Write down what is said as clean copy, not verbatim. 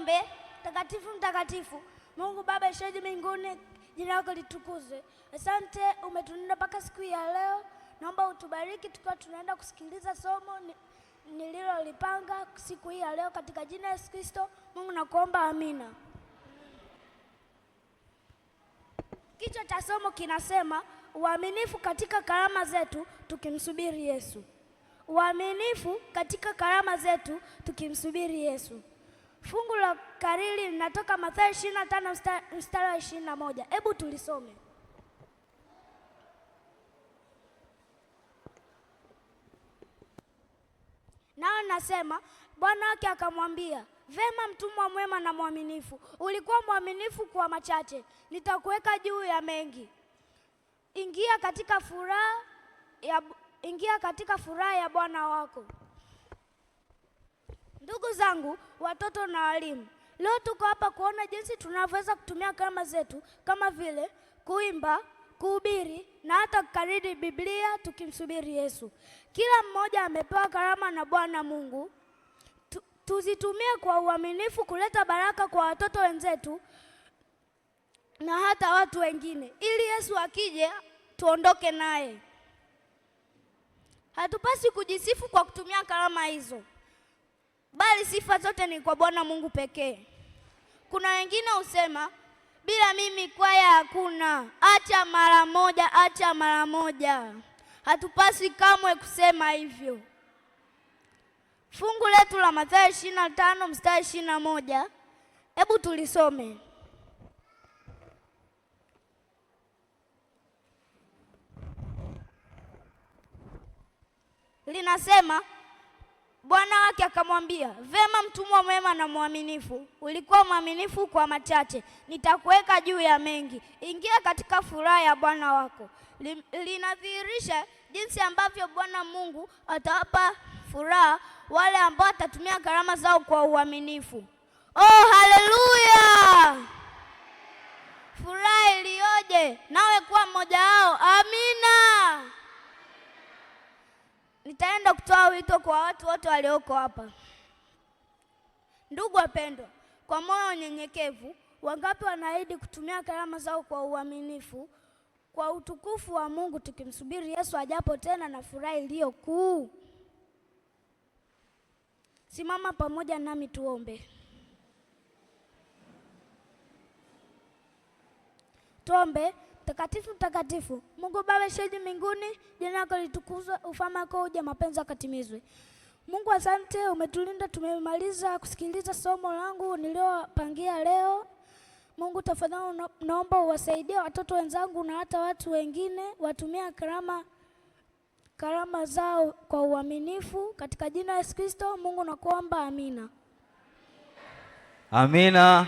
Tuombe. Mtakatifu, mtakatifu, Mungu Baba ishiye mbinguni, jina lako litukuzwe. Asante umetulinda mpaka siku ya leo. Naomba utubariki tukiwa tunaenda kusikiliza somo nililolipanga siku hii ya leo, katika jina la Yesu Kristo Mungu nakuomba, amina. Kichwa cha somo kinasema uaminifu katika karama zetu tukimsubiri Yesu. Uaminifu katika karama zetu tukimsubiri Yesu. Fungu la kariri linatoka Mathayo 25 mstari wa 21. Hebu tulisome. Nao nasema, Bwana wake akamwambia, vema mtumwa mwema na mwaminifu, ulikuwa mwaminifu kwa machache, nitakuweka juu ya mengi. Ingia katika furaha ya Bwana wako. Ndugu zangu, watoto na walimu, leo tuko hapa kuona jinsi tunavyoweza kutumia karama zetu kama vile kuimba, kuhubiri na hata kukariri Biblia tukimsubiri Yesu. Kila mmoja amepewa karama na Bwana Mungu. Tuzitumie kwa uaminifu kuleta baraka kwa watoto wenzetu na hata watu wengine, ili Yesu akije tuondoke naye. Hatupasi kujisifu kwa kutumia karama hizo, bali sifa zote ni kwa Bwana Mungu pekee. Kuna wengine husema, bila mimi kwaya hakuna, acha mara moja, acha mara moja. Hatupasi kamwe kusema hivyo. Fungu letu la Mathayo 25 mstari 21, hebu tulisome. Linasema, Bwana wake akamwambia, vema mtumwa mwema na mwaminifu, ulikuwa mwaminifu kwa machache, nitakuweka juu ya mengi. Ingia katika furaha ya Bwana wako. Linadhihirisha jinsi ambavyo Bwana Mungu atawapa furaha wale ambao watatumia karama zao kwa uaminifu. Oh, haleluya! Furaha iliyoje! Nawe kuwa mmoja wao. Amina. Nitaenda kutoa wito kwa watu wote walioko hapa. Ndugu wapendwa, kwa moyo unyenyekevu, wangapi wanaahidi kutumia karama zao kwa uaminifu kwa utukufu wa Mungu tukimsubiri Yesu ajapo tena na furaha iliyo kuu? Simama pamoja nami tuombe. Tuombe. Mtakatifu, mtakatifu, Mungu Baba ishiye mbinguni, jina lako litukuzwe, ufalme wako uje, mapenzi yakatimizwe. Mungu asante, umetulinda, tumemaliza kusikiliza somo langu niliopangia leo. Mungu tafadhali naomba uwasaidie watoto wenzangu na hata watu wengine watumia karama zao kwa uaminifu, katika jina la Yesu Kristo Mungu nakuomba, amina. Amina.